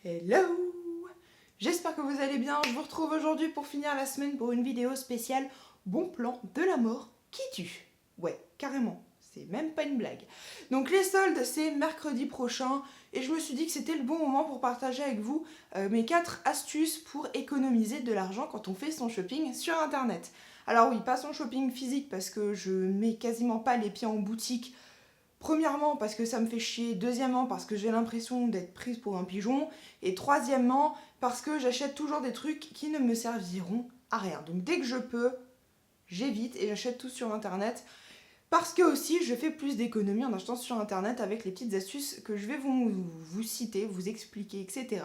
Hello! J'espère que vous allez bien. Je vous retrouve aujourd'hui pour finir la semaine pour une vidéo spéciale Bon plan de la mort qui tue. Ouais, carrément. C'est même pas une blague. Donc les soldes, c'est mercredi prochain et je me suis dit que c'était le bon moment pour partager avec vous mes 4 astuces pour économiser de l'argent quand on fait son shopping sur internet. Alors oui, pas son shopping physique parce que je mets quasiment pas les pieds en boutique. Premièrement, parce que ça me fait chier. Deuxièmement, parce que j'ai l'impression d'être prise pour un pigeon. Et troisièmement, parce que j'achète toujours des trucs qui ne me serviront à rien. Donc dès que je peux, j'évite et j'achète tout sur internet. Parce que aussi, je fais plus d'économies en achetant sur internet avec les petites astuces que je vais vous citer, vous expliquer, etc.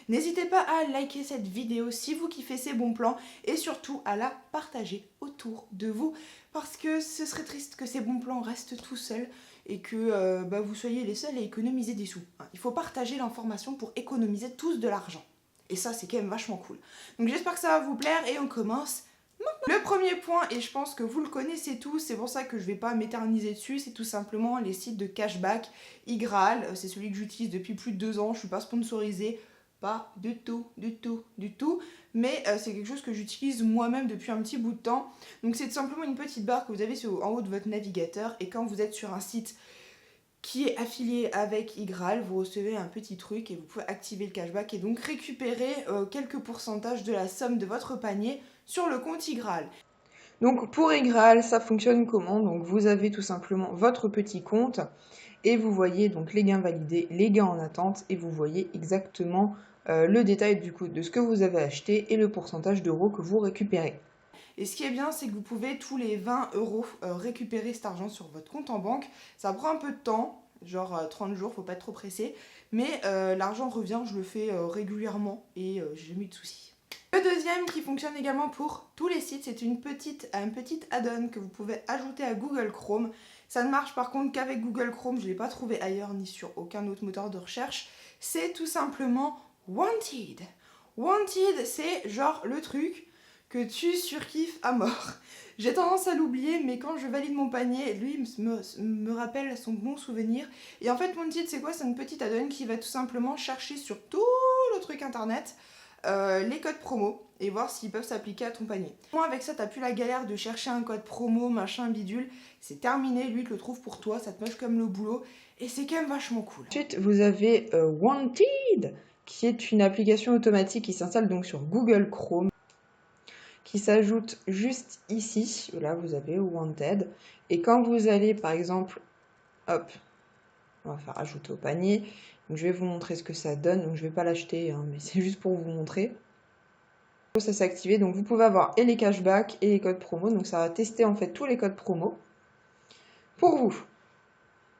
N'hésitez pas à liker cette vidéo si vous kiffez ces bons plans et surtout à la partager autour de vous parce que ce serait triste que ces bons plans restent tout seuls et que vous soyez les seuls à économiser des sous. Il faut partager l'information pour économiser tous de l'argent. Et ça, c'est quand même vachement cool. Donc j'espère que ça va vous plaire et on commence maintenant. Le premier point, et je pense que vous le connaissez tous, c'est pour ça que je ne vais pas m'éterniser dessus, c'est tout simplement les sites de cashback. iGraal, c'est celui que j'utilise depuis plus de 2 ans, je ne suis pas sponsorisée. Pas du tout, du tout, du tout. Mais c'est quelque chose que j'utilise moi-même depuis un petit bout de temps. Donc c'est tout simplement une petite barre que vous avez en haut de votre navigateur. Et quand vous êtes sur un site qui est affilié avec iGraal, vous recevez un petit truc et vous pouvez activer le cashback et donc récupérer quelques pourcentages de la somme de votre panier sur le compte iGraal. Donc pour iGraal, ça fonctionne comment? Donc vous avez tout simplement votre petit compte et vous voyez donc les gains validés, les gains en attente et vous voyez exactement le détail du coup de ce que vous avez acheté et le pourcentage d'euros que vous récupérez. Et ce qui est bien, c'est que vous pouvez tous les 20 euros récupérer cet argent sur votre compte en banque. Ça prend un peu de temps, genre 30 jours, faut pas être trop pressé. Mais l'argent revient, je le fais régulièrement et j'ai jamais eu de soucis. Le deuxième qui fonctionne également pour tous les sites, c'est un petit add-on que vous pouvez ajouter à Google Chrome. Ça ne marche par contre qu'avec Google Chrome, je ne l'ai pas trouvé ailleurs ni sur aucun autre moteur de recherche. C'est tout simplement Wanted. Wanted, c'est genre le truc que tu surkiffes à mort. J'ai tendance à l'oublier, mais quand je valide mon panier, lui me rappelle son bon souvenir. Et en fait, Wanted, c'est quoi? C'est une petite add-on qui va tout simplement chercher sur tout le truc internet les codes promo et voir s'ils peuvent s'appliquer à ton panier. Moi avec ça t'as plus la galère de chercher un code promo, machin bidule, c'est terminé, lui il te le trouve pour toi, ça te moche comme le boulot et c'est quand même vachement cool. Ensuite vous avez Wanted qui est une application automatique qui s'installe donc sur Google Chrome, qui s'ajoute juste ici, là vous avez Wanted et quand vous allez par exemple, hop, on va faire ajouter au panier, donc je vais vous montrer ce que ça donne, donc je vais pas l'acheter hein, mais c'est juste pour vous montrer. Ça s'est activé, donc vous pouvez avoir et les cashbacks et les codes promo, donc ça va tester en fait tous les codes promo pour vous.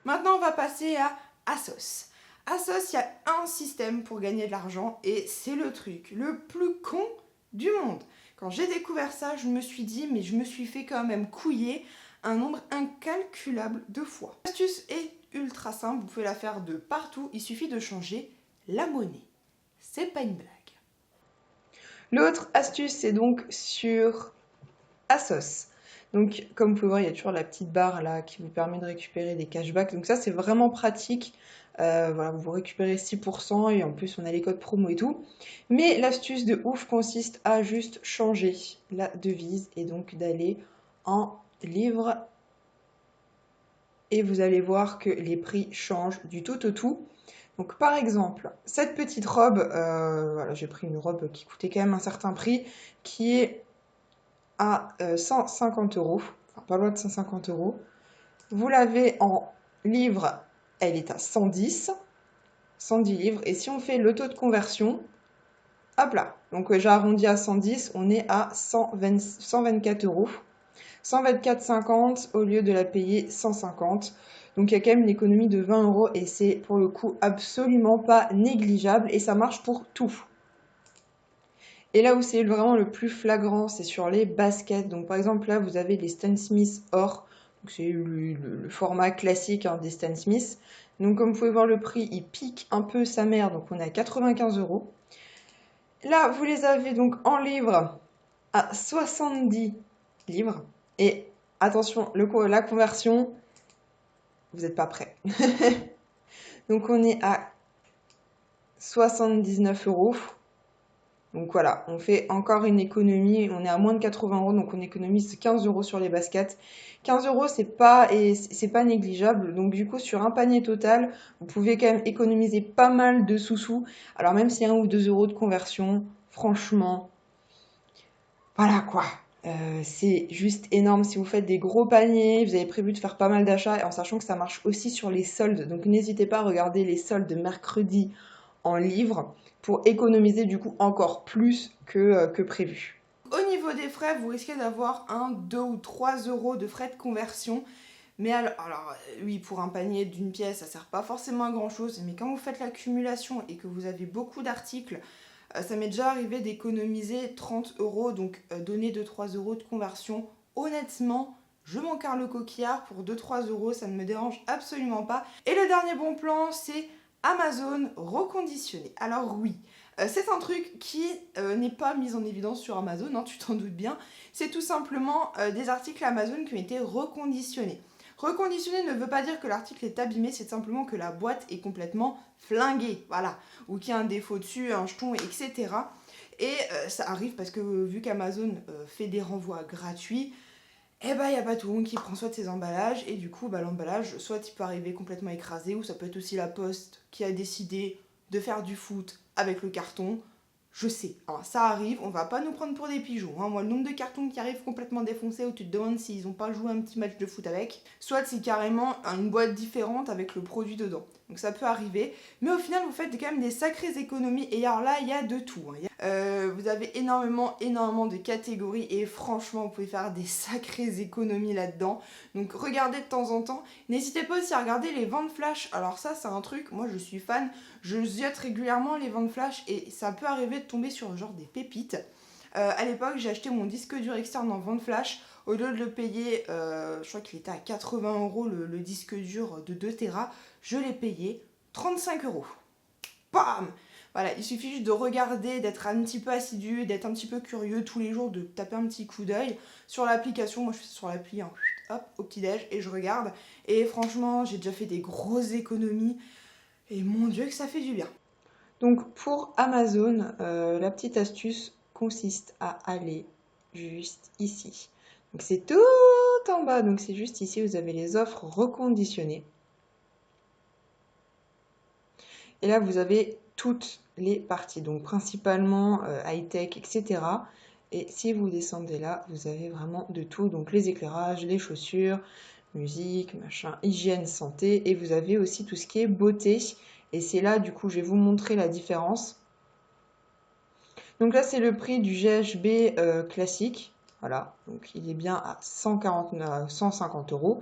Maintenant on va passer à Asos. Asos, il y a un système pour gagner de l'argent et c'est le truc le plus con du monde. Quand j'ai découvert ça, je me suis dit, mais je me suis fait quand même couiller un nombre incalculable de fois. L'astuce est ultra simple, vous pouvez la faire de partout, il suffit de changer la monnaie. C'est pas une blague. L'autre astuce, c'est donc sur Asos. Donc, comme vous pouvez voir, il y a toujours la petite barre là qui vous permet de récupérer des cashbacks. Donc ça, c'est vraiment pratique. Voilà, vous récupérez 6% et en plus, on a les codes promo et tout. Mais l'astuce de ouf consiste à juste changer la devise et donc d'aller en livres. Et vous allez voir que les prix changent du tout au tout. Donc par exemple, cette petite robe, voilà, j'ai pris une robe qui coûtait quand même un certain prix, qui est à 150 euros, enfin pas loin de 150 euros. Vous l'avez en livres, elle est à 110 livres. Et si on fait le taux de conversion, hop là, donc j'ai arrondi à 110, on est à 124 euros. 124,50 au lieu de la payer 150. Donc il y a quand même une économie de 20 euros et c'est pour le coup absolument pas négligeable et ça marche pour tout. Et là où c'est vraiment le plus flagrant, c'est sur les baskets. Donc par exemple là vous avez les Stan Smith or, c'est le format classique hein, des Stan Smith. Donc comme vous pouvez voir le prix, il pique un peu sa mère, donc on est à 95 euros. Là vous les avez donc en livres à 70 livres. Et attention, la conversion, vous n'êtes pas prêts. Donc on est à 79 €. Donc voilà, on fait encore une économie, on est à moins de 80 €, donc on économise 15 € sur les baskets. 15 €, c'est pas négligeable. Donc du coup, sur un panier total, vous pouvez quand même économiser pas mal de sous-sous. Alors même s'il y a 1 ou 2 € de conversion, franchement, voilà quoi. C'est juste énorme. Si vous faites des gros paniers, vous avez prévu de faire pas mal d'achats, et en sachant que ça marche aussi sur les soldes. Donc n'hésitez pas à regarder les soldes de mercredi en livre pour économiser du coup encore plus que prévu. Au niveau des frais, vous risquez d'avoir 1, 2 ou 3 € de frais de conversion. Mais alors, oui, pour un panier d'une pièce, ça sert pas forcément à grand chose. Mais quand vous faites l'accumulation et que vous avez beaucoup d'articles, ça m'est déjà arrivé d'économiser 30 €, donc donner 2-3 € de conversion. Honnêtement, je m'en carre le coquillard pour 2-3 €, ça ne me dérange absolument pas. Et le dernier bon plan, c'est Amazon reconditionné. Alors oui, c'est un truc qui n'est pas mis en évidence sur Amazon, hein, tu t'en doutes bien. C'est tout simplement des articles Amazon qui ont été reconditionnés. Reconditionné ne veut pas dire que l'article est abîmé, c'est simplement que la boîte est complètement flinguée, voilà, ou qu'il y a un défaut dessus, un jeton, etc. Et ça arrive parce que vu qu'Amazon fait des renvois gratuits, eh ben, il n'y a pas tout le monde qui prend soin de ses emballages, et du coup, l'emballage, soit il peut arriver complètement écrasé, ou ça peut être aussi la poste qui a décidé de faire du foot avec le carton. Je sais, hein, ça arrive, on va pas nous prendre pour des pigeons. Hein. Moi, le nombre de cartons qui arrivent complètement défoncés, où tu te demandes s'ils ont pas joué un petit match de foot avec, soit c'est carrément une boîte différente avec le produit dedans. Donc ça peut arriver, mais au final, vous faites quand même des sacrées économies, et alors là, il y a de tout. Hein. Vous avez énormément de catégories, et franchement, vous pouvez faire des sacrées économies là-dedans. Donc regardez de temps en temps. N'hésitez pas aussi à regarder les ventes flash. Alors ça, c'est un truc, moi je suis fan, je ziote régulièrement les ventes flash, et ça peut arriver de tomber sur genre des pépites. À l'époque, j'ai acheté mon disque dur externe en vente flash. Au lieu de le payer, je crois qu'il était à 80 € le disque dur de 2 Tera, je l'ai payé 35 €. Bam! Voilà, il suffit juste de regarder, d'être un petit peu assidu, d'être un petit peu curieux tous les jours, de taper un petit coup d'œil sur l'application. Moi, je fais ça sur l'appli, hein, hop, au petit-déj, et je regarde. Et franchement, j'ai déjà fait des grosses économies. Et mon Dieu que ça fait du bien. Donc pour Amazon, la petite astuce consiste à aller juste ici. Donc c'est tout en bas, donc c'est juste ici, vous avez les offres reconditionnées. Et là, vous avez toutes les parties, donc principalement high-tech, etc. Et si vous descendez là, vous avez vraiment de tout, donc les éclairages, les chaussures, musique, machin, hygiène, santé, et vous avez aussi tout ce qui est beauté. Et c'est là, du coup, je vais vous montrer la différence. Donc là, c'est le prix du GHB classique. Voilà, donc il est bien à 150 €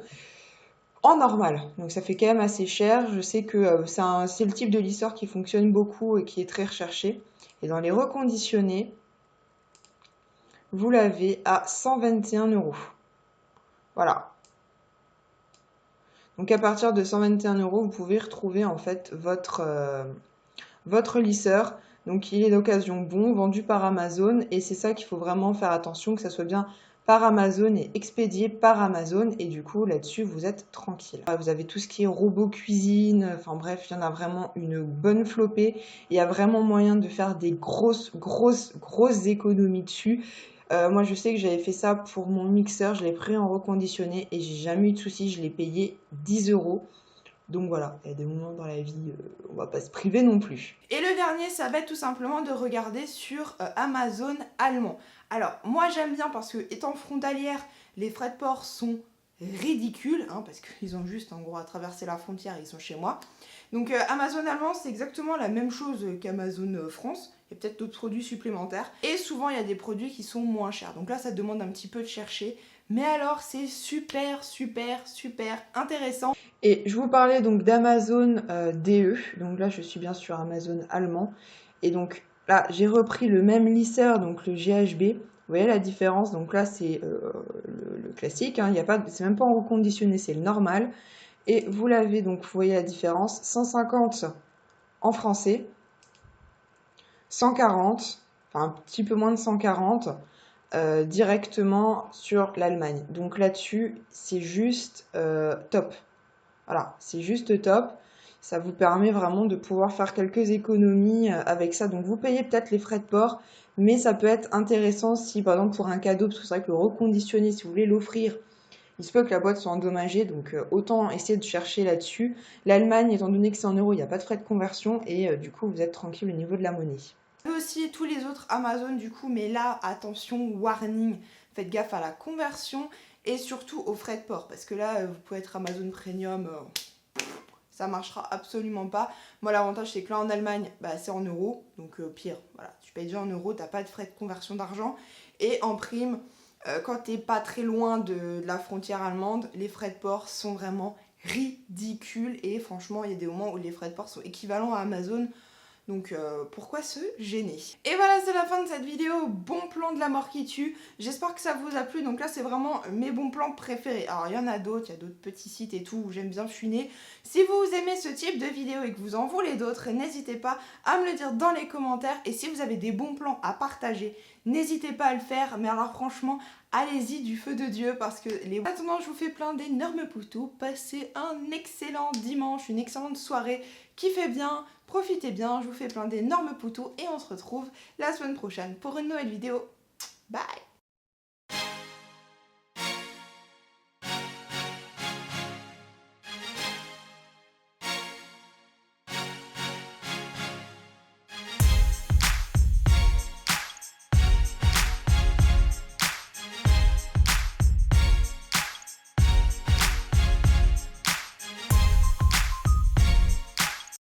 en normal. Donc ça fait quand même assez cher. Je sais que c'est le type de lisseur qui fonctionne beaucoup et qui est très recherché. Et dans les reconditionnés, vous l'avez à 121 €. Voilà. Donc à partir de 121 €, vous pouvez retrouver en fait votre lisseur. Donc il est d'occasion bon, vendu par Amazon, et c'est ça qu'il faut vraiment faire attention, que ça soit bien par Amazon et expédié par Amazon, et du coup là-dessus vous êtes tranquille. Vous avez tout ce qui est robot cuisine, enfin bref, il y en a vraiment une bonne flopée. Il y a vraiment moyen de faire des grosses économies dessus. Moi je sais que j'avais fait ça pour mon mixeur, je l'ai pris en reconditionné et j'ai jamais eu de soucis, je l'ai payé 10 €. Donc voilà, il y a des moments dans la vie, on va pas se priver non plus. Et le dernier, ça va être tout simplement de regarder sur Amazon allemand. Alors, moi j'aime bien parce que, étant frontalière, les frais de port sont ridicules, hein, parce qu'ils ont juste en gros à traverser la frontière et ils sont chez moi. Donc Amazon allemand, c'est exactement la même chose qu'Amazon France. Il y a peut-être d'autres produits supplémentaires. Et souvent, il y a des produits qui sont moins chers. Donc là, ça demande un petit peu de chercher. Mais alors, c'est super intéressant. Et je vous parlais donc d'Amazon DE. Donc là, je suis bien sur Amazon allemand. Et donc là, j'ai repris le même lisseur, donc le GHB. Vous voyez la différence? Donc là, c'est le classique. Hein, c'est même pas en reconditionné, c'est le normal. Et vous l'avez, donc vous voyez la différence, 150 en français, 140, enfin un petit peu moins de 140, directement sur l'Allemagne. Donc là-dessus, c'est juste top. Voilà, c'est juste top. Ça vous permet vraiment de pouvoir faire quelques économies avec ça. Donc vous payez peut-être les frais de port, mais ça peut être intéressant si par exemple pour un cadeau, parce que c'est vrai que le reconditionner, si vous voulez l'offrir, il se peut que la boîte soit endommagée, donc autant essayer de chercher là-dessus. L'Allemagne, étant donné que c'est en euros, il n'y a pas de frais de conversion et du coup vous êtes tranquille au niveau de la monnaie. Aussi tous les autres Amazon du coup, mais là attention, warning, faites gaffe à la conversion et surtout aux frais de port, parce que là vous pouvez être Amazon Premium, ça marchera absolument pas. Moi l'avantage c'est que là en Allemagne c'est en euros, donc pire, voilà, tu payes déjà en euros, t'as pas de frais de conversion d'argent, et en prime, quand t'es pas très loin de la frontière allemande, les frais de port sont vraiment ridicules, et franchement il y a des moments où les frais de port sont équivalents à Amazon. Donc pourquoi se gêner? Et voilà, c'est la fin de cette vidéo. Bon plan de la mort qui tue. J'espère que ça vous a plu. Donc là, c'est vraiment mes bons plans préférés. Alors il y en a d'autres, il y a d'autres petits sites et tout où j'aime bien fuiner. Si vous aimez ce type de vidéo et que vous en voulez d'autres, n'hésitez pas à me le dire dans les commentaires. Et si vous avez des bons plans à partager, n'hésitez pas à le faire. Mais alors franchement, allez-y du feu de Dieu parce que les... Maintenant, je vous fais plein d'énormes poutous. Passez un excellent dimanche, une excellente soirée. Kiffez bien, profitez bien, je vous fais plein d'énormes poutous et on se retrouve la semaine prochaine pour une nouvelle vidéo. Bye!